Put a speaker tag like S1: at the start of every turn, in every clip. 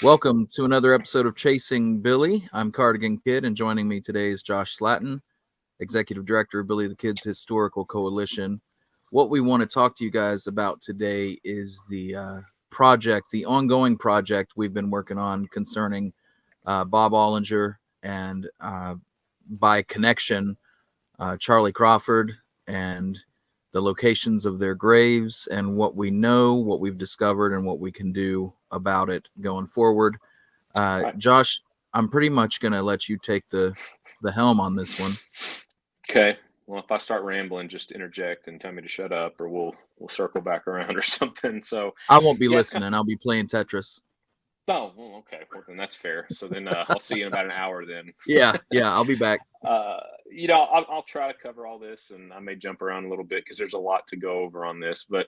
S1: Welcome to another episode of Chasing Billy. I'm Cardigan Kid, and joining me today is Josh Slatten, Executive Director of Billy the Kid's Historical Coalition. What we want to talk to you guys about today is the ongoing project we've been working on concerning Bob Olinger and, by connection, Charlie Crawford, and the locations of their graves and what we know, what we've discovered, and what we can do about it going forward. Josh, I'm pretty much going to let you take the helm on this one.
S2: Okay. Well, if I start rambling, just interject and tell me to shut up, or we'll circle back around or something. So
S1: I won't be listening. I'll be playing Tetris.
S2: Oh, well, okay. Well, then that's fair. So then I'll see you in about an hour then.
S1: Yeah, I'll be back.
S2: I'll try to cover all this, and I may jump around a little bit because there's a lot to go over on this. But,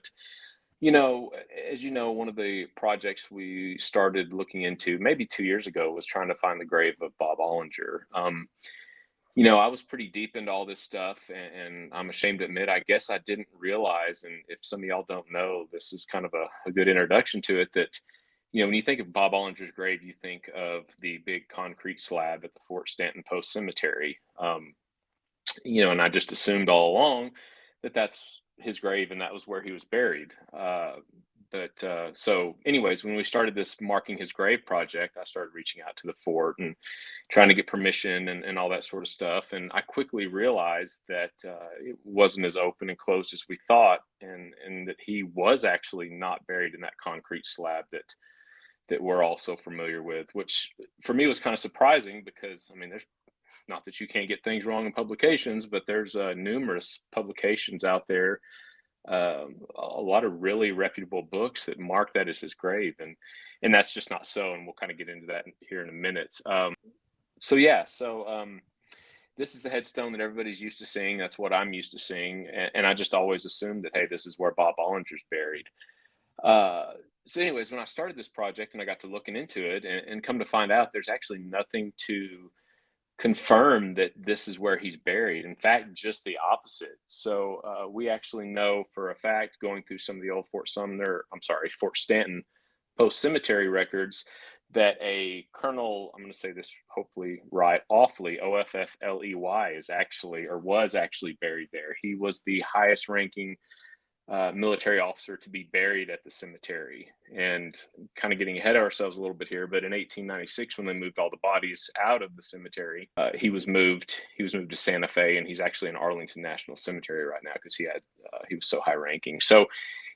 S2: as you know, one of the projects we started looking into maybe 2 years ago was trying to find the grave of Bob Olinger. I was pretty deep into all this stuff, and I'm ashamed to admit, I guess I didn't realize, and if some of y'all don't know, this is kind of a good introduction to it, that when you think of Bob Ollinger's grave, you think of the big concrete slab at the Fort Stanton Post Cemetery. And I just assumed all along that that's his grave and that was where he was buried. So anyways, when we started this Marking His Grave project, I started reaching out to the fort and trying to get permission and all that sort of stuff. And I quickly realized that it wasn't as open and closed as we thought, and that he was actually not buried in that concrete slab that we're all so familiar with, which for me was kind of surprising because, there's not that you can't get things wrong in publications, but there's numerous publications out there, a lot of really reputable books that mark that as his grave. And that's just not so. And we'll kind of get into that here in a minute. This is the headstone that everybody's used to seeing. That's what I'm used to seeing. And I just always assumed that, hey, this is where Bob Ollinger's buried. So anyways, when I started this project and I got to looking into it and come to find out there's actually nothing to confirm that this is where he's buried. In fact, just the opposite. So we actually know for a fact, going through some of the old Fort Stanton Post Cemetery records, that a Colonel, I'm going to say this hopefully right, Offley, Offley, was actually buried there. He was the highest ranking military officer to be buried at the cemetery. And kind of getting ahead of ourselves a little bit here, but in 1896, when they moved all the bodies out of the cemetery, he was moved to Santa Fe, and he's actually in Arlington National Cemetery right now because he was so high ranking. So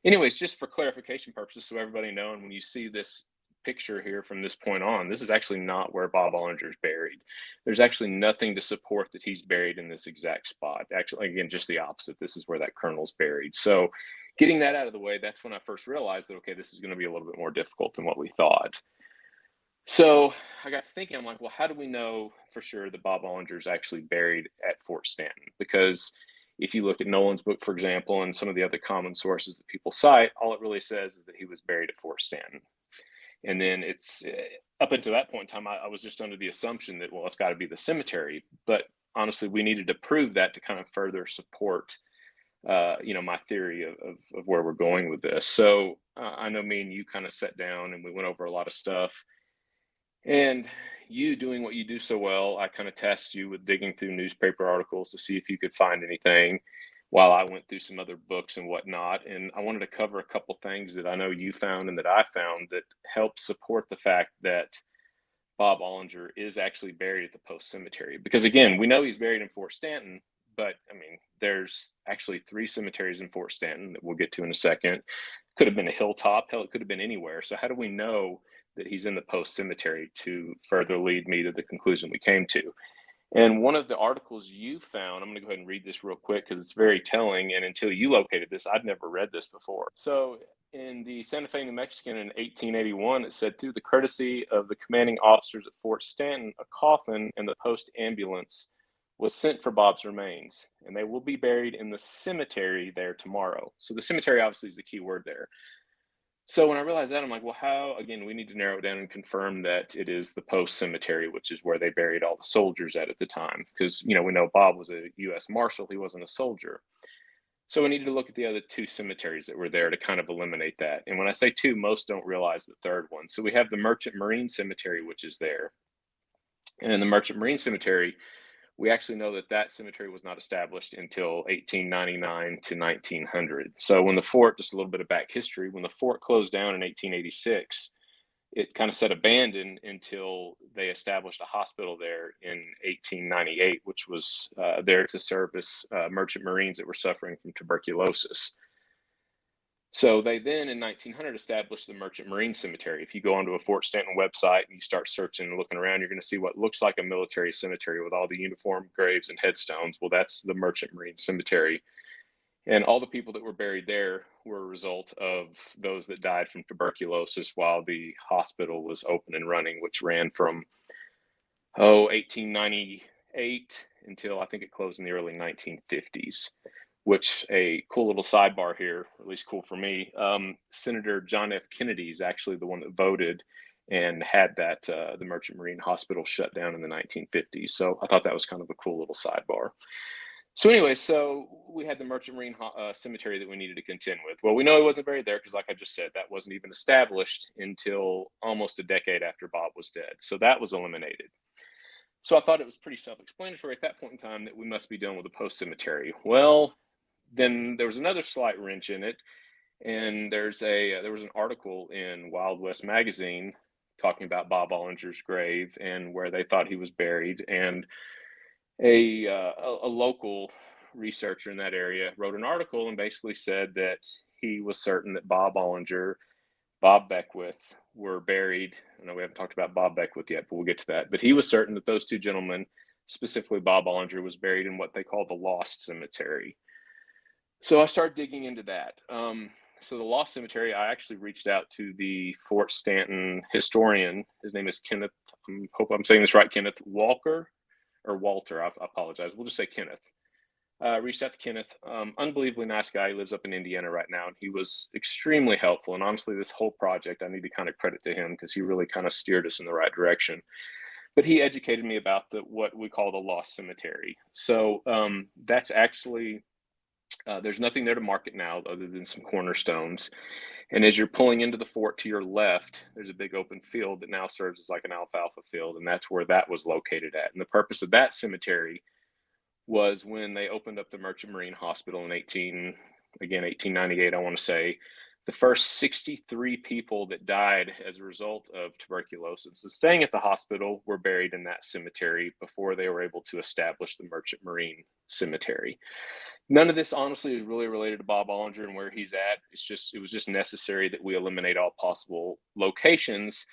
S2: anyways, just for clarification purposes, so everybody knows, when you see this picture here from this point on, this is actually not where Bob Ollinger is buried. There's actually nothing to support that he's buried in this exact spot. Actually, again, just the opposite. This is where that colonel's buried. So getting that out of the way, that's when I first realized that, okay, this is going to be a little bit more difficult than what we thought. So I got to thinking, I'm like, well, how do we know for sure that Bob Ollinger is actually buried at Fort Stanton? Because if you look at Nolan's book, for example, and some of the other common sources that people cite, all it really says is that he was buried at Fort Stanton. And then it's up until that point in time, I was just under the assumption that, well, it's got to be the cemetery. But honestly, we needed to prove that to kind of further support, my theory of where we're going with this. So I know me and you kind of sat down and we went over a lot of stuff. And you doing what you do so well, I kind of tasked you with digging through newspaper articles to see if you could find anything, while I went through some other books and whatnot. And I wanted to cover a couple things that I know you found and that I found that help support the fact that Bob Ollinger is actually buried at the Post Cemetery. Because again, we know he's buried in Fort Stanton, but there's actually 3 cemeteries in Fort Stanton that we'll get to in a second. Could have been a hilltop, hell, it could have been anywhere. So how do we know that he's in the Post Cemetery to further lead me to the conclusion we came to? And one of the articles you found, I'm going to go ahead and read this real quick because it's very telling. And until you located this, I'd never read this before. So in the Santa Fe, New Mexican in 1881, it said, through the courtesy of the commanding officers at Fort Stanton, a coffin and the post ambulance was sent for Bob's remains, and they will be buried in the cemetery there tomorrow. So the cemetery obviously is the key word there. So when I realized that, I'm like, well, how, again, we need to narrow it down and confirm that it is the Post Cemetery, which is where they buried all the soldiers at the time. Because, we know Bob was a U.S. Marshal. He wasn't a soldier. So we needed to look at the other two cemeteries that were there to kind of eliminate that. And when I say two, most don't realize the third one. So we have the Merchant Marine Cemetery, which is there. And in the Merchant Marine Cemetery, we actually know that that cemetery was not established until 1899 to 1900. So when the fort, just a little bit of back history, when the fort closed down in 1886, it kind of sat abandoned until they established a hospital there in 1898, which was there to service merchant marines that were suffering from tuberculosis. So they then in 1900 established the Merchant Marine Cemetery. If you go onto a Fort Stanton website and you start searching and looking around, you're going to see what looks like a military cemetery with all the uniform graves and headstones. Well, that's the Merchant Marine Cemetery. And all the people that were buried there were a result of those that died from tuberculosis while the hospital was open and running, which ran from 1898 until I think it closed in the early 1950s. Which, a cool little sidebar here, at least cool for me, Senator John F. Kennedy is actually the one that voted and had that the Merchant Marine Hospital shut down in the 1950s. So I thought that was kind of a cool little sidebar. So anyway, so we had the Merchant Marine Cemetery that we needed to contend with. Well, we know he wasn't buried there because, like I just said, that wasn't even established until almost a decade after Bob was dead. So that was eliminated. So I thought it was pretty self-explanatory at that point in time that we must be done with the post cemetery. Well, then there was another slight wrench in it, and there was an article in Wild West magazine talking about Bob Ollinger's grave and where they thought he was buried, and a local researcher in that area wrote an article and basically said that he was certain that Bob Ollinger, Bob Beckwith were buried. I know we haven't talked about Bob Beckwith yet, but we'll get to that. But he was certain that those two gentlemen, specifically Bob Ollinger, was buried in what they call the Lost Cemetery. So I started digging into that. So the Lost Cemetery, I actually reached out to the Fort Stanton historian. His name is Kenneth. I hope I'm saying this right, Kenneth Walker or Walter. I apologize. We'll just say Kenneth. Reached out to Kenneth. Unbelievably nice guy. He lives up in Indiana right now, and he was extremely helpful. And honestly, this whole project, I need to kind of credit to him because he really kind of steered us in the right direction. But he educated me about what we call the Lost Cemetery. So that's actually there's nothing there to mark it now other than some cornerstones. And as you're pulling into the fort to your left, there's a big open field that now serves as like an alfalfa field, and that's where that was located at. And the purpose of that cemetery was when they opened up the Merchant Marine Hospital in 1898, I want to say, the first 63 people that died as a result of tuberculosis and staying at the hospital were buried in that cemetery before they were able to establish the Merchant Marine Cemetery. None of this, honestly, is really related to Bob Ollinger and where he's at. It was just necessary that we eliminate all possible locations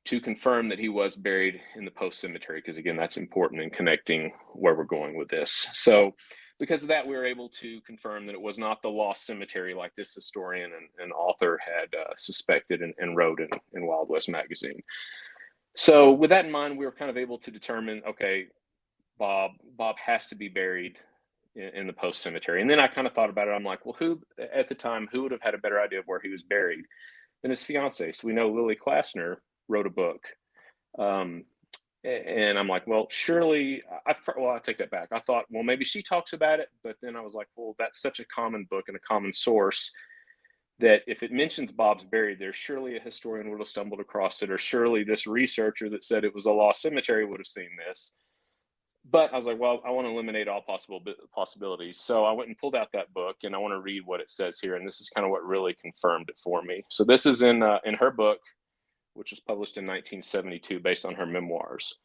S2: to confirm that he was buried in the post cemetery, because again, that's important in connecting where we're going with this. So because of that, we were able to confirm that it was not the Lost Cemetery like this historian and author had suspected and wrote in Wild West magazine. So with that in mind, we were kind of able to determine, okay, Bob has to be buried in the post cemetery. And then I kind of thought about it. I'm like, well, who at the time, who would have had a better idea of where he was buried than his fiance? So we know Lily Klassner wrote a book. And I'm like, well, surely, I take that back. I thought, well, maybe she talks about it, but then I was like, well, that's such a common book and a common source that if it mentions Bob's buried there, surely a historian would have stumbled across it, or surely this researcher that said it was a lost cemetery would have seen this. But I was like, well, I want to eliminate all possible possibilities. So I went and pulled out that book, and I want to read what it says here. And this is kind of what really confirmed it for me. So this is in her book, which was published in 1972 based on her memoirs.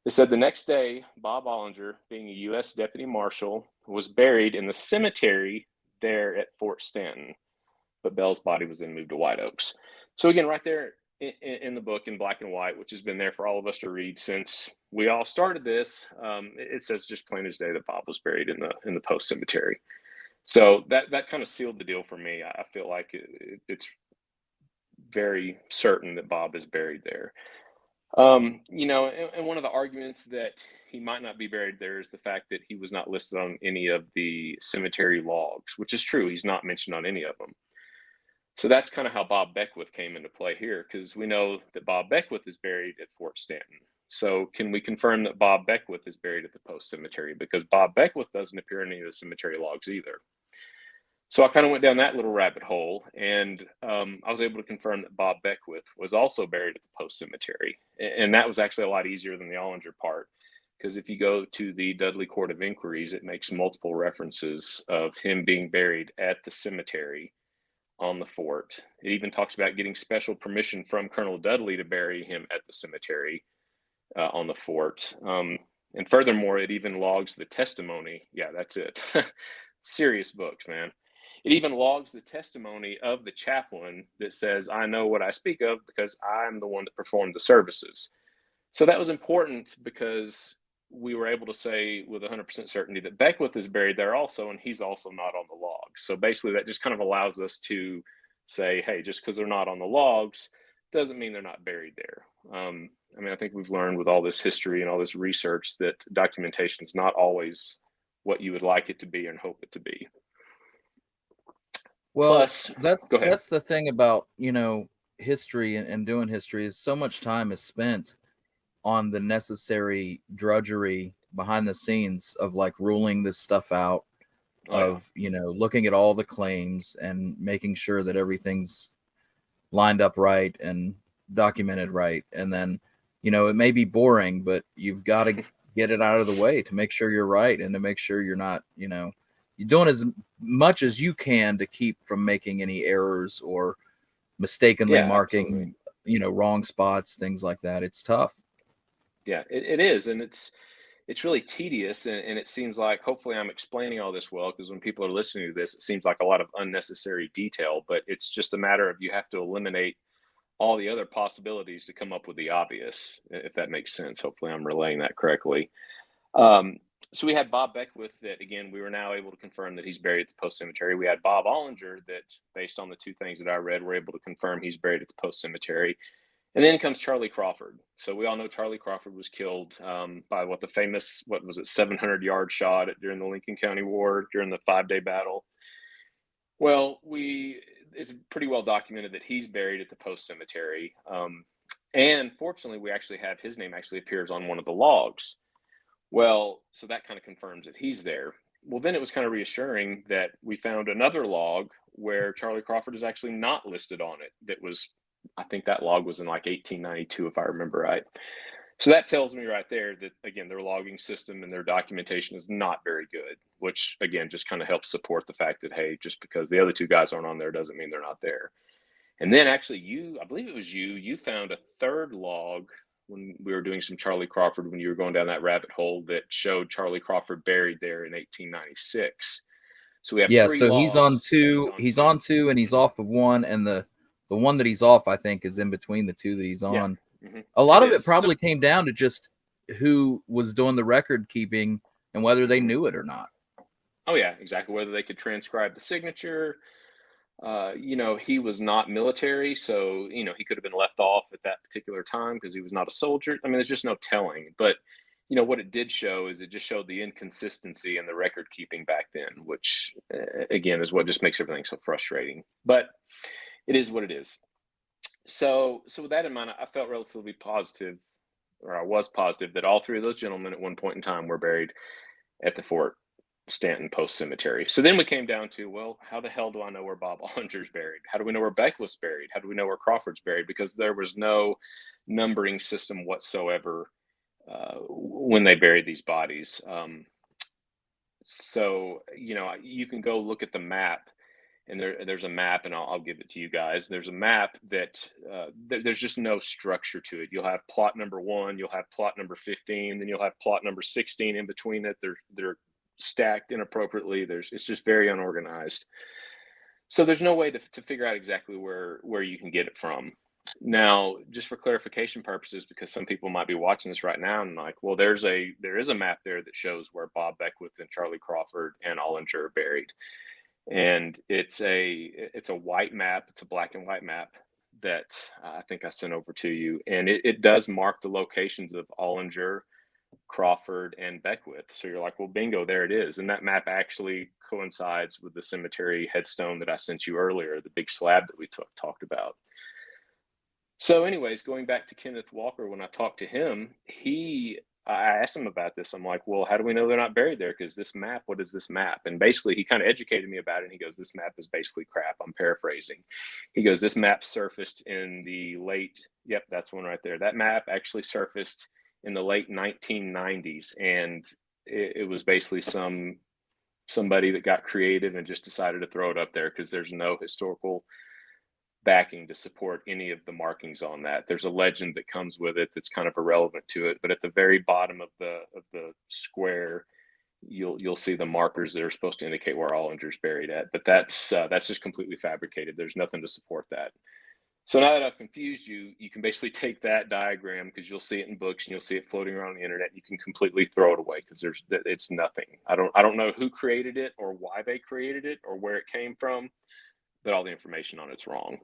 S2: It said, the next day, Bob Ollinger, being a U.S. Deputy Marshal, was buried in the cemetery there at Fort Stanton, but Bell's body was then moved to White Oaks. So again, right there in the book in black and white, which has been there for all of us to read since we all started this, it says just plain as day that Bob was buried in the post cemetery. So that kind of sealed the deal for me. I feel like it's very certain that Bob is buried there. And one of the arguments that he might not be buried there is the fact that he was not listed on any of the cemetery logs, which is true. He's not mentioned on any of them. So that's kind of how Bob Beckwith came into play here, because we know that Bob Beckwith is buried at Fort Stanton. So can we confirm that Bob Beckwith is buried at the post cemetery? Because Bob Beckwith doesn't appear in any of the cemetery logs either. So I kind of went down that little rabbit hole, and I was able to confirm that Bob Beckwith was also buried at the Post Cemetery, and that was actually a lot easier than the Olinger part, because if you go to the Dudley Court of Inquiries, it makes multiple references of him being buried at the cemetery on the fort. It even talks about getting special permission from Colonel Dudley to bury him at the cemetery on the fort. And furthermore, it even logs the testimony. Yeah, that's it. Serious books, man. It even logs the testimony of the chaplain that says, I know what I speak of because I'm the one that performed the services. So that was important because we were able to say with 100% certainty that Beckwith is buried there also, and he's also not on the logs. So basically, that just kind of allows us to say, hey, just because they're not on the logs doesn't mean they're not buried there. I mean, I think we've learned with all this history and all this research that documentation is not always what you would like it to be and hope it to be.
S1: Well,
S2: Plus,
S1: that's
S2: go ahead.
S1: that's the thing about, history and doing history is so much time is spent on the necessary drudgery behind the scenes of like ruling this stuff out,
S2: Oh yeah,
S1: of, looking at all the claims and making sure that everything's lined up right and documented right. And then, it may be boring, but you've got to get it out of the way to make sure you're right and to make sure you're not, you're doing as much as you can to keep from making any errors or mistakenly
S2: yeah, absolutely.
S1: marking, wrong spots, things like that. It's tough.
S2: Yeah, it is, and it's really tedious, and it seems like hopefully I'm explaining all this well because when people are listening to this, it seems like a lot of unnecessary detail, but it's just a matter of you have to eliminate all the other possibilities to come up with the obvious, if that makes sense. Hopefully, I'm relaying that correctly. Um, so we had Bob Beckwith that, again, we were now able to confirm that he's buried at the Post Cemetery. We had Bob Olinger that, based on the two things that I read, we're able to confirm he's buried at the Post Cemetery. And then comes Charlie Crawford. So we all know Charlie Crawford was killed by what the famous, what was it, 700-yard shot during the Lincoln County War during the 5-day battle. Well, it's pretty well documented that he's buried at the Post Cemetery. And fortunately, we actually have his name actually appears on one of the logs. Well, so that kind of confirms that he's there. Well, then it was kind of reassuring that we found another log where Charlie Crawford is actually not listed on it. That was, I think that log was in like 1892, if I remember right. So that tells me right there that, again, their logging system and their documentation is not very good, which, again, just kind of helps support the fact that, hey, just because the other two guys aren't on there doesn't mean they're not there. And then actually, I believe it was you found a third log when we were doing some Charlie Crawford, when you were going down that rabbit hole that showed Charlie Crawford buried there in 1896. So we have
S1: Yeah,
S2: three
S1: so he's on
S2: logs that he's
S1: two.
S2: on
S1: He's
S2: two.
S1: on two, and he's
S2: Mm-hmm.
S1: off of one, and the one that he's off, I think, is in between the two that he's
S2: Yeah,
S1: on.
S2: mm-hmm.
S1: A
S2: It
S1: lot of it
S2: is. So,
S1: probably came down to just who was doing the record keeping and whether they
S2: mm-hmm.
S1: knew it or not.
S2: Oh, yeah, exactly. Whether they could transcribe the signature. He was not military, so, he could have been left off at that particular time because he was not a soldier. I mean, there's just no telling. But, what it did show is it just showed the inconsistency in the record keeping back then, which, again, is what just makes everything so frustrating. But it is what it is. So with that in mind, I felt relatively positive, or I was positive, that all three of those gentlemen at one point in time were buried at the Fort Stanton Post Cemetery. So then we came down to, well, how the hell do I know where Bob Ollinger's buried? How do we know where Beckwith's buried? How do we know where Crawford's buried? Because there was no numbering system whatsoever when they buried these bodies. So you can go look at the map, and there's a map, and I'll give it to you guys. There's a map that there's just no structure to it. You'll have plot number 1, you'll have plot number 15, then you'll have plot number 16 in between it. They're stacked inappropriately. It's just very unorganized. So there's no way to figure out exactly where you can get it from. Now, just for clarification purposes, because some people might be watching this right now and like, well, there is a map there that shows where Bob Beckwith and Charlie Crawford and Olinger are buried, and it's a white map. It's a black and white map that I think I sent over to you, and it does mark the locations of Olinger, Crawford, and Beckwith. So you're like, well, bingo, there it is. And that map actually coincides with the cemetery headstone that I sent you earlier, the big slab that we talked about. So, anyways, going back to Kenneth Walker, when I talked to him, I asked him about this. I'm like, well, how do we know they're not buried there? Because this map, what is this map? And basically, he kind of educated me about it. And he goes, this map is basically crap. I'm paraphrasing. He goes, this map surfaced in the late, yep, that's one right there. That map actually surfaced in the late 1990s. And it was basically somebody that got creative and just decided to throw it up there because there's no historical backing to support any of the markings on that. There's a legend that comes with it that's kind of irrelevant to it, but at the very bottom of the square, you'll see the markers that are supposed to indicate where Ollinger's buried at. But that's just completely fabricated. There's nothing to support that. So now that I've confused you, you can basically take that diagram, because you'll see it in books and you'll see it floating around the internet. You can completely throw it away because it's nothing. I don't know who created it or why they created it or where it came from, but all the information on it's wrong.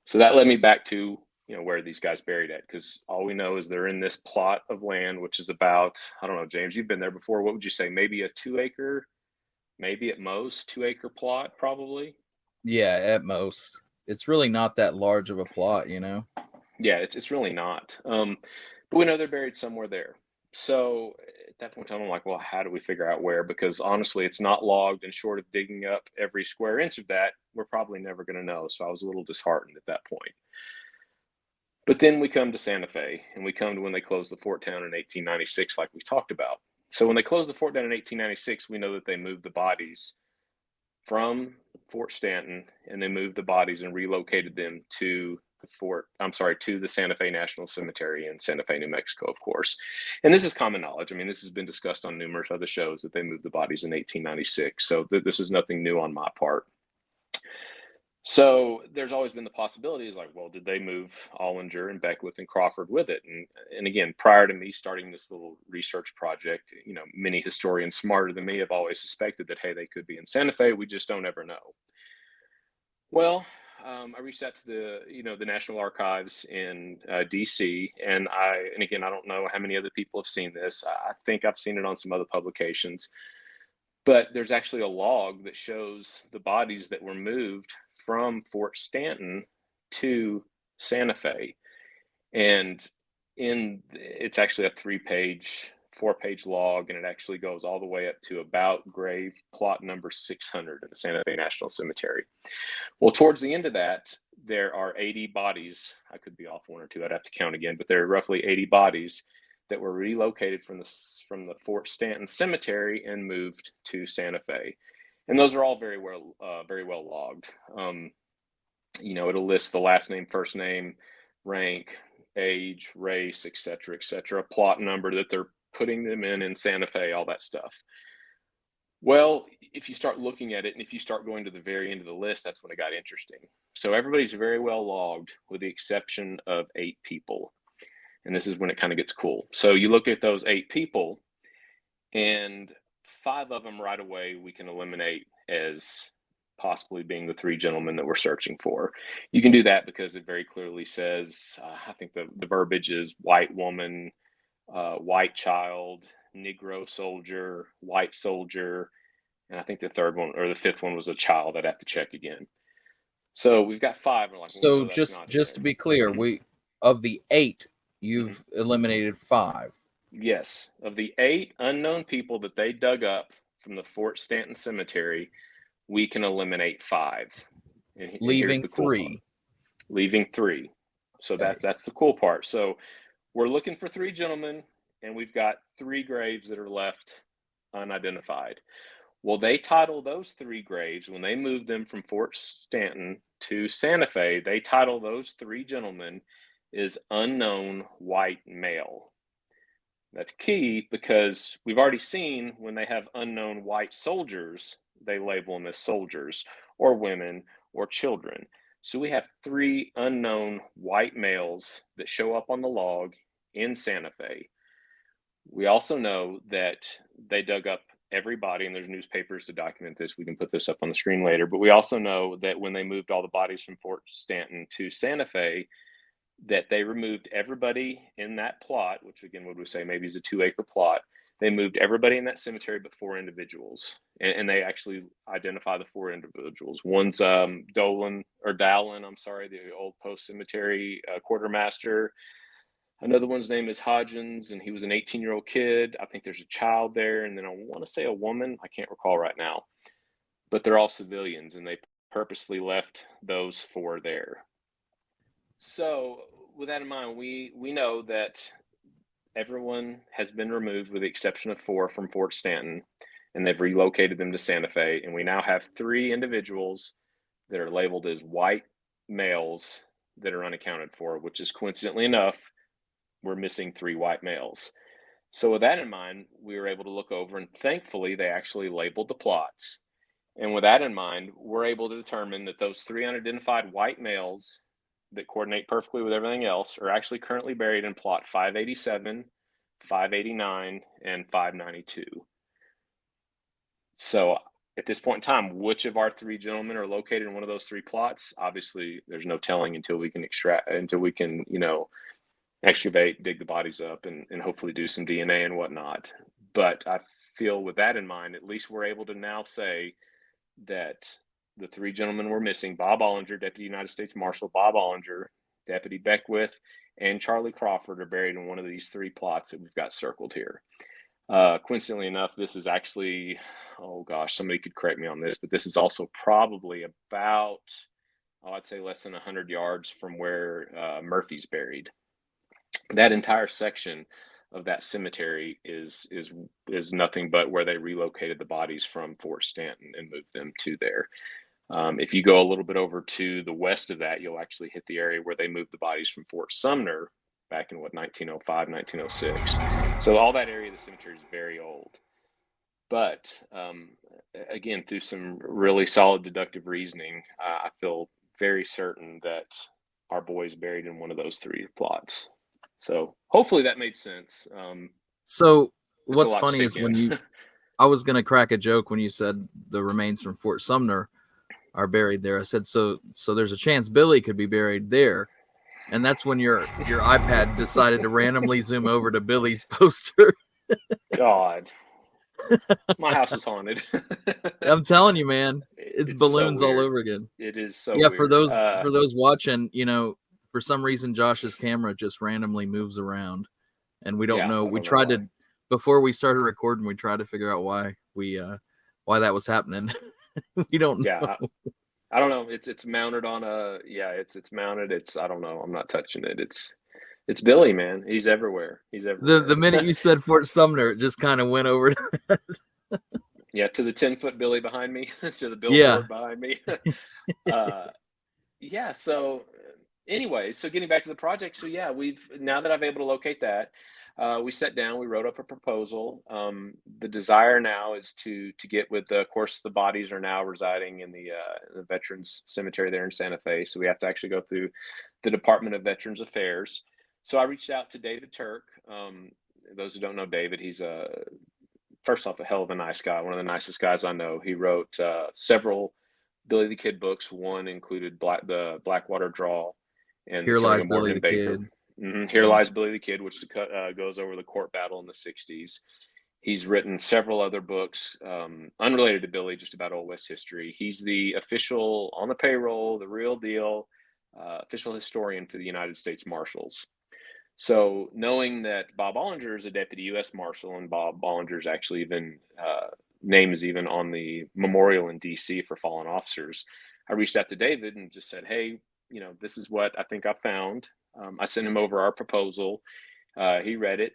S2: So that led me back to, where these guys buried at, because all we know is they're in this plot of land, which is about, I don't know, James, you've been there before. What would you say? Maybe a 2 acre, maybe at most 2 acre plot, probably.
S1: Yeah, at most. It's really not that large of a plot,
S2: Yeah, it's really not. But we know they're buried somewhere there. So at that point in time, I'm like, well, how do we figure out where? Because honestly, it's not logged, and short of digging up every square inch of that, we're probably never going to know. So I was a little disheartened at that point. But then we come to Santa Fe, and we come to when they closed the fort down in 1896, like we talked about. So when they closed the fort down in 1896, we know that they moved the bodies from Fort Stanton, and they moved the bodies and relocated them to the Santa Fe National Cemetery in Santa Fe, New Mexico, of course. And this is common knowledge. I mean, this has been discussed on numerous other shows that they moved the bodies in 1896. So this is nothing new on my part. So there's always been the possibilities like, well, did they move Olinger and Beckwith and Crawford with it? And again, prior to me starting this little research project, many historians smarter than me have always suspected that, hey, they could be in Santa Fe. We just don't ever know. Well, I reached out to the National Archives in DC, and again, I don't know how many other people have seen this. I think I've seen it on some other publications. But there's actually a log that shows the bodies that were moved from Fort Stanton to Santa Fe. And it's actually a 4-page log, and it actually goes all the way up to about grave plot number 600 in the Santa Fe National Cemetery. Well, towards the end of that, there are 80 bodies. I could be off one or two. I'd have to count again, but there are roughly 80 bodies that were relocated from the Fort Stanton Cemetery and moved to Santa Fe. And those are all very well logged. It'll list the last name, first name, rank, age, race, etc., plot number that they're putting them in Santa Fe, all that stuff. Well, if you start looking at it and if you start going to the very end of the list, that's when it got interesting. So everybody's very well logged with the exception of 8 people. And this is when it kind of gets cool. So you look at those 8 people, and 5 of them right away we can eliminate as possibly being the 3 gentlemen that we're searching for. You can do that because it very clearly says, I think the verbiage is white woman, white child, Negro soldier, white soldier, and I think the 5th one was a child. I'd have to check again. So we've got 5. We're like,
S1: so just to be clear, of the 8, you've eliminated 5.
S2: Yes, of the 8 unknown people that they dug up from the Fort Stanton Cemetery, we can eliminate 5. And
S1: leaving
S2: here's the cool
S1: 3.
S2: part. Leaving 3. So
S1: Okay.
S2: that's the cool part. So we're looking for 3 gentlemen, and we've got 3 graves that are left unidentified. Well, they title those 3 graves, when they moved them from Fort Stanton to Santa Fe, they title those 3 gentlemen as unknown white male. That's key because we've already seen when they have unknown white soldiers, they label them as soldiers or women or children. So we have 3 unknown white males that show up on the log in Santa Fe. We also know that they dug up everybody, and there's newspapers to document this. We can put this up on the screen later, but we also know that when they moved all the bodies from Fort Stanton to Santa Fe, that they removed everybody in that plot, which again, would we say maybe is a 2-acre plot. They moved everybody in that cemetery but 4 individuals, and they actually identify the 4 individuals. One's Dowlin, the old post cemetery quartermaster. Another one's name is Hodgins, and he was an 18-year-old kid. I think there's a child there, and then I want to say a woman. I can't recall right now, but they're all civilians, and they purposely left those four there. So, with that in mind, we know that everyone has been removed with the exception of four from Fort Stanton, and they've relocated them to Santa Fe. And we now have three individuals that are labeled as white males that are unaccounted for, which is coincidentally enough, we're missing three white males. So, with that in mind, we were able to look over, and thankfully, they actually labeled the plots. And with that in mind, we're able to determine that those three unidentified white males that coordinate perfectly with everything else are actually currently buried in plot 587, 589, and 592. So at this point in time, which of our three gentlemen are located in one of those three plots? Obviously, there's no telling until we can excavate, dig the bodies up, and hopefully do some DNA and whatnot. But I feel with that in mind, at least we're able to now say that the three gentlemen we're missing, Bob Olinger, Deputy United States Marshal Bob Olinger, Deputy Beckwith, and Charlie Crawford are buried in one of these three plots that we've got circled here. Coincidentally enough, this is actually, oh gosh, somebody could correct me on this, but this is also probably about, I'd say less than 100 yards from where Murphy's buried. That entire section of that cemetery is nothing but where they relocated the bodies from Fort Stanton and moved them to there. If you go a little bit over to the west of that, you'll actually hit the area where they moved the bodies from Fort Sumner back in 1905, 1906. So all that area of the cemetery is very old. But again, through some really solid deductive reasoning, I feel very certain that our boy's buried in one of those three plots. So hopefully that made sense.
S1: So what's funny is I was going to crack a joke when you said the remains from Fort Sumner are buried there. I said, so there's a chance Billy could be buried there. And that's when your iPad decided to randomly zoom over to Billy's poster.
S2: God, my house is haunted.
S1: I'm telling you, man, it's balloons all over again.
S2: It is so
S1: yeah.
S2: weird.
S1: For those watching, for some reason Josh's camera just randomly moves around, and we don't know. We tried to before we started recording. We tried to figure out why that was happening. We don't know.
S2: Yeah, I don't know. It's mounted on it's mounted. I don't know. I'm not touching it. It's Billy, man. He's everywhere.
S1: The minute you said Fort Sumner, it just kind of went over to
S2: yeah, to the 10-foot Billy behind me, to the billboard behind me. So anyway, so getting back to the project. So yeah, now that I've able to locate that, we sat down, we wrote up a proposal. The desire now is to get with of course, the bodies are now residing in the Veterans Cemetery there in Santa Fe. So we have to actually go through the Department of Veterans Affairs. So I reached out to David Turk. Those who don't know David, he's first off, a hell of a nice guy, one of the nicest guys I know. He wrote several Billy the Kid books. One included the Blackwater Draw and
S1: Here Lies Billy the Kid.
S2: Here Lies Billy the Kid, which goes over the court battle in the 60s. He's written several other books unrelated to Billy, just about Old West history. He's the official, on the payroll, the real deal, official historian for the United States Marshals. So knowing that Bob Olinger is a deputy U.S. Marshal, and Bob Ollinger's actually even name is even on the memorial in D.C. for fallen officers, I reached out to David and just said, hey, this is what I think I found. I sent him over our proposal. He read it.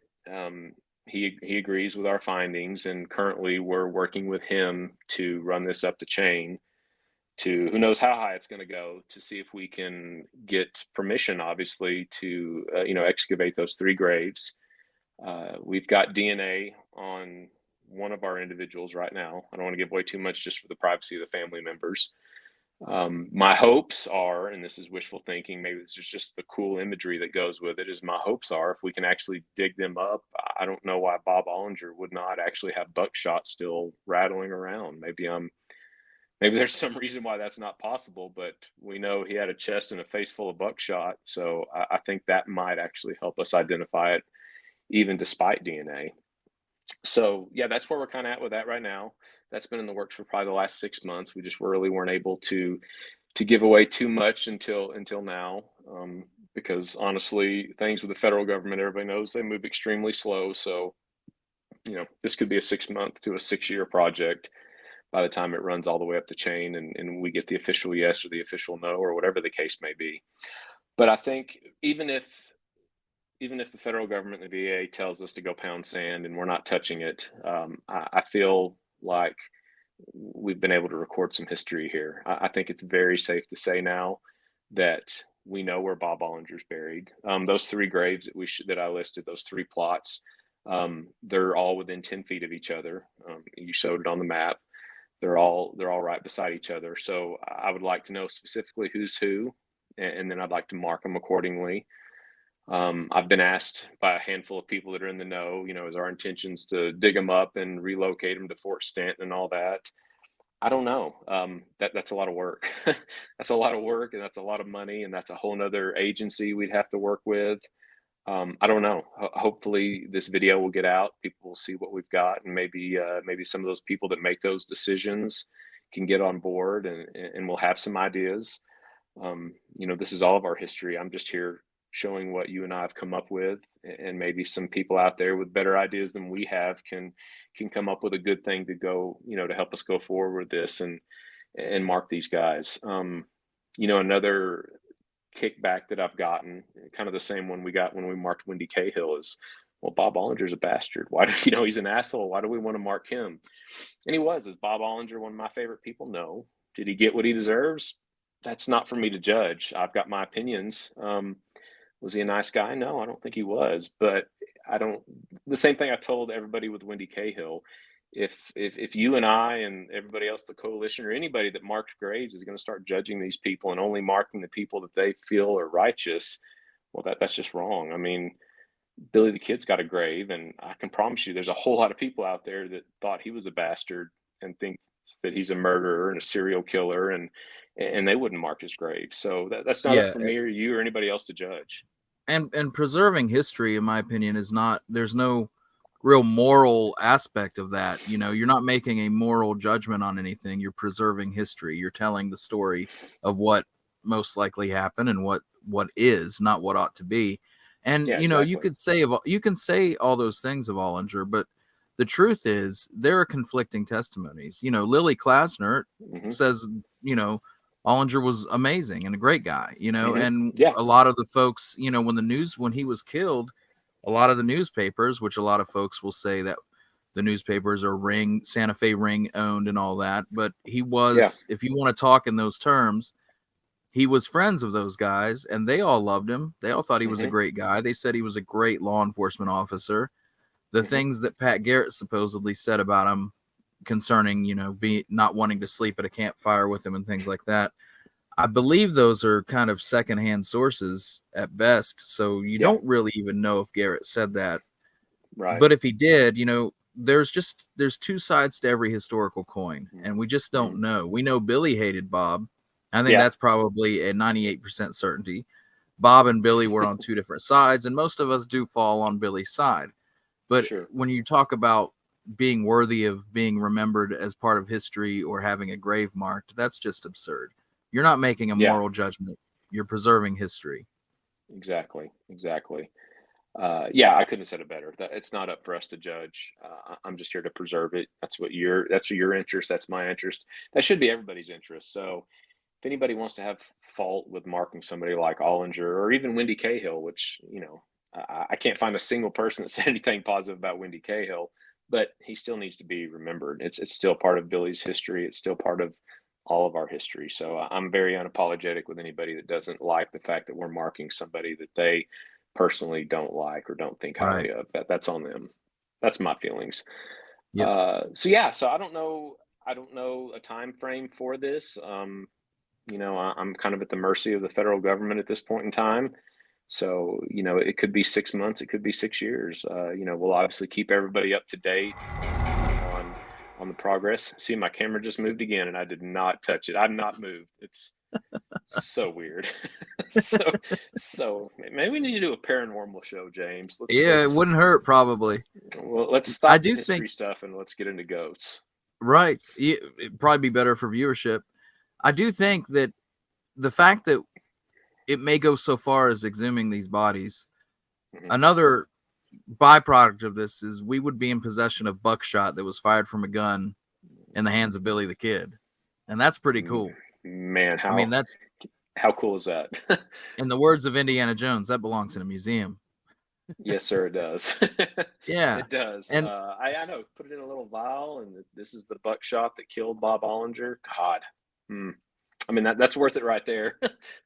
S2: He agrees with our findings, and currently we're working with him to run this up the chain to who knows how high it's going to go, to see if we can get permission, obviously, to excavate those three graves. We've got DNA on one of our individuals right now. I don't want to give away too much just for the privacy of the family members. My hopes are, and this is wishful thinking, maybe this is just the cool imagery that goes with it, is my hopes are if we can actually dig them up, I don't know why Bob Olinger would not actually have buckshot still rattling around. Maybe there's some reason why that's not possible, but we know he had a chest and a face full of buckshot. So I think that might actually help us identify it, even despite DNA. So yeah, that's where we're kind of at with that right now. That's been in the works for probably the last 6 months. We just really weren't able to give away too much until now. because honestly, things with the federal government, everybody knows they move extremely slow. So, this could be a 6 month to a 6 year project by the time it runs all the way up the chain and we get the official yes or the official no or whatever the case may be. But I think even if the federal government, the VA, tells us to go pound sand and we're not touching it, I feel like we've been able to record some history here. I think it's very safe to say now that we know where Bob Ollinger's buried. Those three graves that I listed, those three plots, they're all within 10 feet of each other. You showed it on the map. They're all right beside each other. So I would like to know specifically who's who, and then I'd like to mark them accordingly. I've been asked by a handful of people that are in the know, is our intentions to dig them up and relocate them to Fort Stanton and all that? I don't know. That's a lot of work. That's a lot of work, and that's a lot of money, and that's a whole nother agency we'd have to work with. I don't know. Hopefully, this video will get out. People will see what we've got, and maybe some of those people that make those decisions can get on board, and we'll have some ideas. This is all of our history. I'm just here showing what you and I have come up with, and maybe some people out there with better ideas than we have can come up with a good thing to go, to help us go forward with this and mark these guys. Another kickback that I've gotten, kind of the same one we got when we marked Wendy Cahill, is, well, Bob Ollinger's a bastard. Why do he's an asshole? Why do we want to mark him? And he was. Is Bob Ollinger one of my favorite people? No. Did he get what he deserves? That's not for me to judge. I've got my opinions. Was he a nice guy? No, I don't think he was. But the same thing I told everybody with Wendy Cahill. If you and I and everybody else, the coalition, or anybody that marked graves is going to start judging these people and only marking the people that they feel are righteous, well, that's just wrong. I mean, Billy the Kid's got a grave, and I can promise you there's a whole lot of people out there that thought he was a bastard and thinks that he's a murderer and a serial killer, and they wouldn't mark his grave. So that's not up for me or you or anybody else to judge.
S1: And preserving history, in my opinion, is not, there's no real moral aspect of that. You're not making a moral judgment on anything. You're preserving history. You're telling the story of what most likely happened and what is, not what ought to be. And
S2: Yeah, exactly.
S1: you can say all those things of Ollinger, but the truth is there are conflicting testimonies. Lily Klasner says, Ollinger was amazing and a great guy, and a lot of the folks, when he was killed, a lot of the newspapers, which a lot of folks will say that the newspapers are Santa Fe ring owned and all that, but he was, if you want to talk in those terms, he was friends of those guys, and they all loved him. They all thought he was a great guy. They said he was a great law enforcement officer. The things that Pat Garrett supposedly said about him concerning, not wanting to sleep at a campfire with him and things like that, I believe those are kind of secondhand sources at best. So you don't really even know if Garrett said that.
S2: Right.
S1: But if he did, there's two sides to every historical coin, and we just don't know. We know Billy hated Bob. I think that's probably a 98% certainty. Bob and Billy were on two different sides, and most of us do fall on Billy's side. But when you talk about being worthy of being remembered as part of history or having a grave marked, that's just absurd. You're not making a moral judgment. You're preserving history.
S2: Exactly. I couldn't have said it better. It's not up for us to judge. I'm just here to preserve it. That's your interest. That's my interest. That should be everybody's interest. So if anybody wants to have fault with marking somebody like Ollinger or even Wendy Cahill, which, I can't find a single person that said anything positive about Wendy Cahill, but he still needs to be remembered. It's still part of Billy's history. It's still part of all of our history. So I'm very unapologetic with anybody that doesn't like the fact that we're marking somebody that they personally don't like or don't think highly of. That's on them. That's my feelings. So I don't know a time frame for this. I'm kind of at the mercy of the federal government at this point in time. So, it could be 6 months, it could be 6 years. We'll obviously keep everybody up to date on the progress. See, my camera just moved again, and I did not touch it. I've not moved. It's so weird. so maybe we need to do a paranormal show, James.
S1: It wouldn't hurt, probably.
S2: Well, let's stop the history stuff and let's get into ghosts.
S1: Right. It'd probably be better for viewership. I do think that the fact that it may go so far as exhuming these bodies.
S2: Mm-hmm.
S1: Another byproduct of this is we would be in possession of buckshot that was fired from a gun in the hands of Billy the Kid. And that's pretty cool.
S2: Man,
S1: I mean, that's,
S2: how cool is that?
S1: in the words of Indiana Jones, that belongs in a museum.
S2: Yes, sir, it does.
S1: Yeah.
S2: It does.
S1: And
S2: I know. Put it in a little vial, and this is the buckshot that killed Bob Olinger. God, I mean that's worth it right there.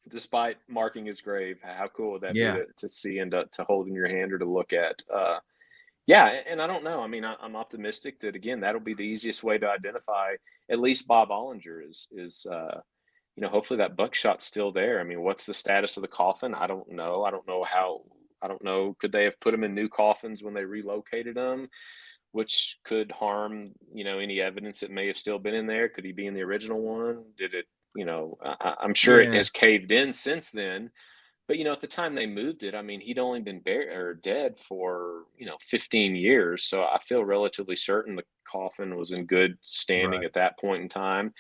S2: Despite marking his grave, how cool would that be
S1: yeah,
S2: to see and to hold in your hand or to look at? Yeah, and I don't know. I mean, I'm optimistic that again that'll be the easiest way to identify at least Bob Olinger is hopefully that buckshot's still there. I mean, what's the status of the coffin? I don't know. I don't know how. I don't know. Could they have put him in new coffins when they relocated them, which could harm any evidence that may have still been in there? Could he be in the original one? Did it? I'm sure it
S1: yeah,
S2: has caved in since then. But at the time they moved it, I mean, he'd only been buried or dead for 15 years. So I feel relatively certain the coffin was in good standing
S1: right.
S2: at that point in time.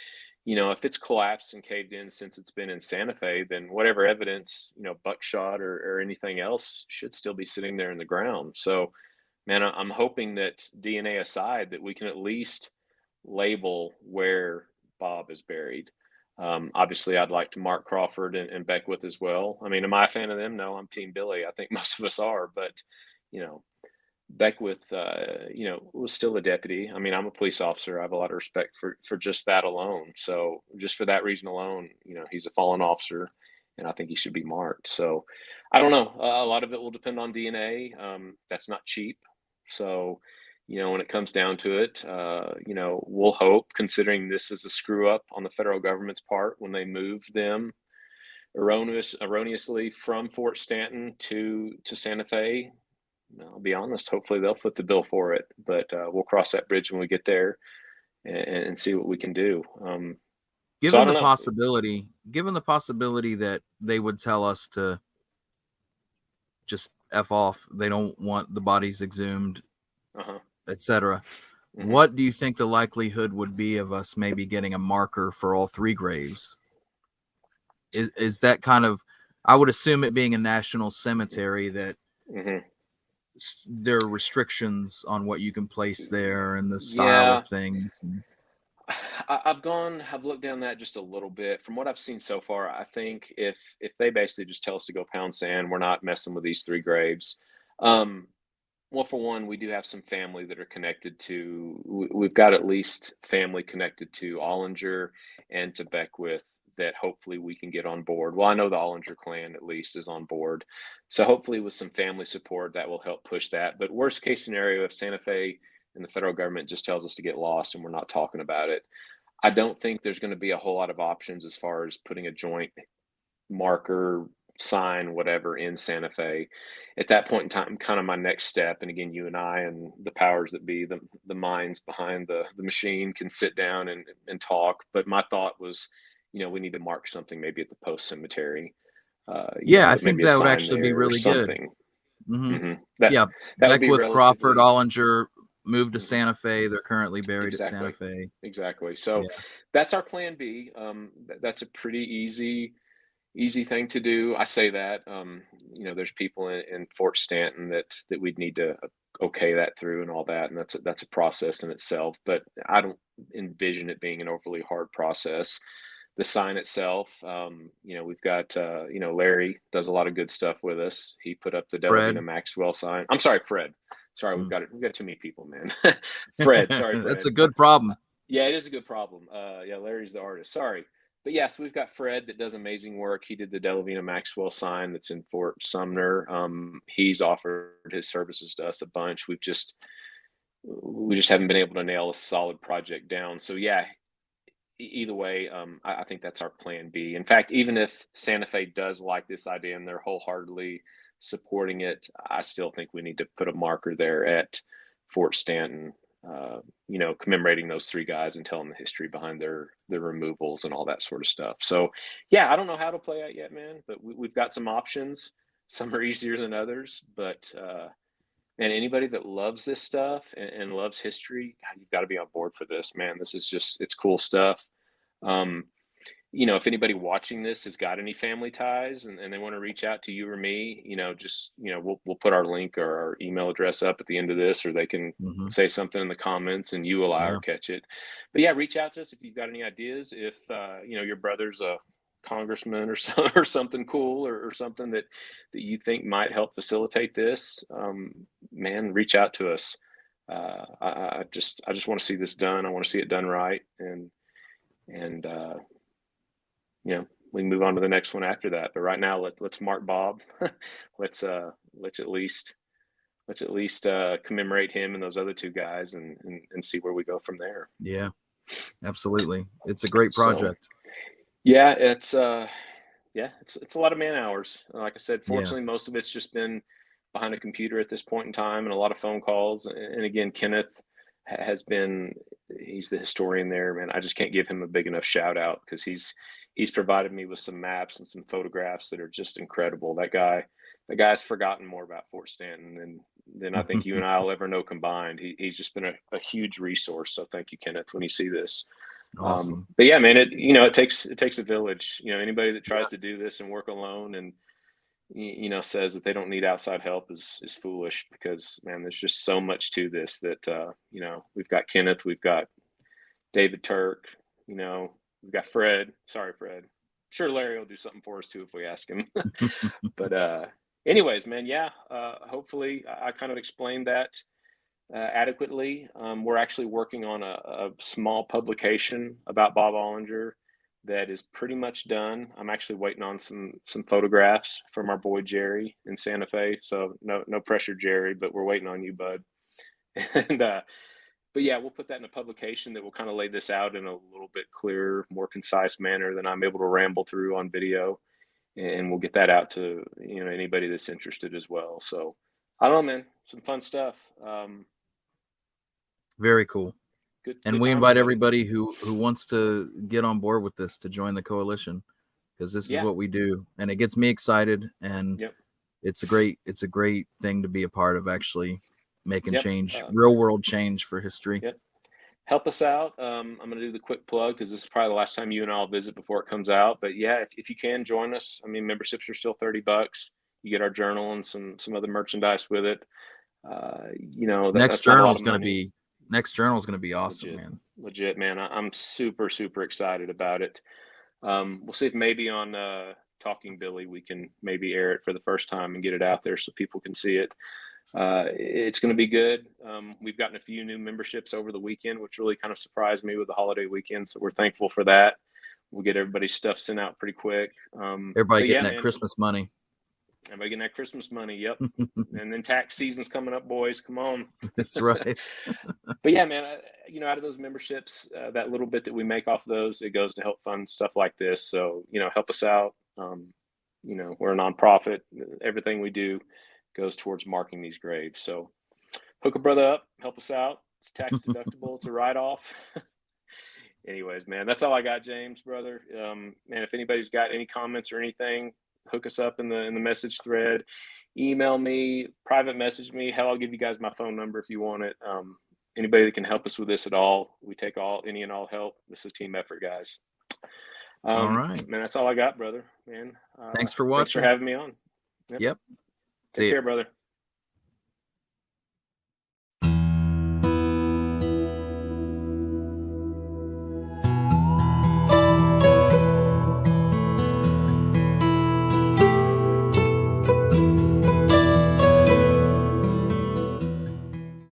S2: If it's collapsed and caved in since it's been in Santa Fe, then whatever evidence, buckshot or anything else should still be sitting there in the ground. So, man, I'm hoping that DNA aside, that we can at least label where Bob is buried. Obviously, I'd like to mark Crawford and Beckwith as well. I mean, am I a fan of them? No, I'm Team Billy. I think most of us are, but you know, Beckwith, was still a deputy. I mean, I'm a police officer. I have a lot of respect for just that alone. So, just for that reason alone, he's a fallen officer, and I think he should be marked. So, I don't know. A lot of it will depend on DNA. That's not cheap. So, when it comes down to it, we'll hope, considering this is a screw up on the federal government's part when they moved them erroneously from Fort Stanton to Santa Fe. I'll be honest. Hopefully, they'll foot the bill for it, but we'll cross that bridge when we get there and see what we can do. So I
S1: Given
S2: don't
S1: the
S2: know.
S1: possibility, given the possibility that they would tell us to just F off, they don't want the bodies exhumed,
S2: Uh-huh.
S1: etc.
S2: Hmm.
S1: What do you think the likelihood would be of us maybe getting a marker for all three graves? Is that kind of, I would assume it being a national cemetery that
S2: Hmm.
S1: there are restrictions on what you can place there and the style
S2: Yeah,
S1: of things.
S2: I've looked down that just a little bit. From what I've seen so far, I think if they basically just tell us to go pound sand, we're not messing with these three graves. Um, well, for one, we do have some family that are connected to. We've got at least family connected to Olinger and to Beckwith that hopefully we can get on board. Well, I know the Olinger clan at least is on board, so hopefully with some family support that will help push that. But worst case scenario, if Santa Fe and the federal government just tells us to get lost and we're not talking about it, I don't think there's going to be a whole lot of options as far as putting a joint marker, sign, whatever in Santa Fe. At that point in time, kind of my next step, and again, you and I and the powers that be, the minds behind the machine can sit down and talk. But my thought was, we need to mark something maybe at the post cemetery,
S1: Yeah, I
S2: put
S1: think
S2: maybe a
S1: that would
S2: sign
S1: actually be
S2: there or
S1: really good.
S2: something.
S1: Hmm.
S2: Hmm. That
S1: Yeah,
S2: that would be
S1: Beckwith, Crawford,
S2: relatively.
S1: Olinger moved to
S2: Mhm.
S1: Santa Fe. They're currently buried at Santa
S2: Exactly.
S1: Fe.
S2: Exactly. So
S1: Yeah,
S2: that's our plan B. That's a pretty easy thing to do. I say that, there's people in Fort Stanton that we'd need to okay that through and all that, and that's a process in itself. But I don't envision it being an overly hard process. The sign itself, we've got Larry does a lot of good stuff with us. He put up the Delavina
S1: Fred.
S2: Maxwell sign. I'm sorry, Fred. Sorry,
S1: Mm.
S2: we've got too many people, man. Fred, sorry,
S1: That's
S2: Fred.
S1: a good problem.
S2: Yeah, it is a good problem. Yeah, Larry's the artist. Sorry. But yes, we've got Fred that does amazing work. He did the Delavina Maxwell sign that's in Fort Sumner. He's offered his services to us a bunch. We just haven't been able to nail a solid project down. So yeah, either way, I think that's our plan B. In fact, even if Santa Fe does like this idea and they're wholeheartedly supporting it, I still think we need to put a marker there at Fort Stanton, commemorating those three guys and telling the history behind their removals and all that sort of stuff. So, yeah, I don't know how to play out yet, man, but we've got some options. Some are easier than others, but and anybody that loves this stuff and loves history, God, you've got to be on board for this, man. This is just, it's cool stuff. Um, if anybody watching this has got any family ties and they want to reach out to you or me, just, we'll put our link or our email address up at the end of this, or they can
S1: Hmm.
S2: say something in the comments and you will
S1: Yeah.
S2: or catch it. But yeah, reach out to us if you've got any ideas. If, your brother's a congressman or something cool or something that you think might help facilitate this, man, reach out to us. I just want to see this done. I want to see it done right. And we can move on to the next one after that. But right now, let's mark Bob. let's at least commemorate him and those other two guys, and see where we go from there.
S1: Yeah, absolutely. It's a great
S2: So,
S1: project.
S2: yeah, it's a lot of man hours. Like I said,
S1: Yeah.
S2: fortunately, most of it's just been behind a computer at this point in time, and a lot of phone calls. And again, Kenneth has been, he's the historian there, man. I just can't give him a big enough shout out, because he's provided me with some maps and some photographs that are just incredible. That guy's forgotten more about Fort Stanton than I think you and I'll ever know combined. He's just been a huge resource. So thank you, Kenneth, when you see this.
S1: Awesome.
S2: But yeah, man, it takes a village. Anybody that tries to do this and work alone and says that they don't need outside help is foolish, because, man, there's just so much to this that we've got Kenneth, we've got David Turk, we've got Fred. Sorry, Fred. Sure, Larry will do something for us too if we ask him. But anyways, man, yeah. Hopefully, I kind of explained that adequately. We're actually working on a small publication about Bob Olinger that is pretty much done. I'm actually waiting on some photographs from our boy Jerry in Santa Fe. So no pressure, Jerry, but we're waiting on you, bud. And but yeah, we'll put that in a publication that will kind of lay this out in a little bit clearer, more concise manner than I'm able to ramble through on video. And we'll get that out to anybody that's interested as well. So I don't know, man, some fun stuff.
S1: Very cool. And
S2: Good
S1: we
S2: times,
S1: invite
S2: buddy.
S1: everybody who wants to get on board with this to join the coalition, because this is
S2: Yeah.
S1: what we do, and it gets me excited. And
S2: Yep.
S1: it's a great thing to be a part of, actually making
S2: Yep.
S1: change, real world change for history.
S2: Yep. Help us out. I'm going to do the quick plug, because this is probably the last time you and I'll visit before it comes out. But yeah, if you can join us, I mean, memberships are still $30. You get our journal and some other merchandise with it.
S1: Next
S2: that's not a
S1: journal
S2: lot
S1: is
S2: of
S1: going
S2: money.
S1: to be awesome,
S2: Legit,
S1: man.
S2: legit, man. I'm super, super excited about it. We'll see if maybe on Talking Billy we can maybe air it for the first time and get it out there so people can see it. It's going to be good. We've gotten a few new memberships over the weekend, which really kind of surprised me with the holiday weekend. So we're thankful for that. We'll get everybody's stuff sent out pretty quick.
S1: Everybody getting that Christmas money.
S2: Everybody getting that Christmas money. Yep. And then tax season's coming up, boys. Come on.
S1: That's right.
S2: But yeah, man, out of those memberships, that little bit that we make off of those, it goes to help fund stuff like this. So, help us out. We're a nonprofit. Everything we do goes towards marking these graves. So hook a brother up, help us out. It's tax deductible. It's a write-off. Anyways, man, that's all I got, James, brother. Man, if anybody's got any comments or anything, hook us up in the message thread. Email me, private message me. Hell, I'll give you guys my phone number if you want it. Anybody that can help us with this at all, we take any and all help. This is a team effort, guys.
S1: All right,
S2: man, that's all I got, brother. Man,
S1: thanks for watching.
S2: Thanks for having me on.
S1: Yep.
S2: Take care, brother.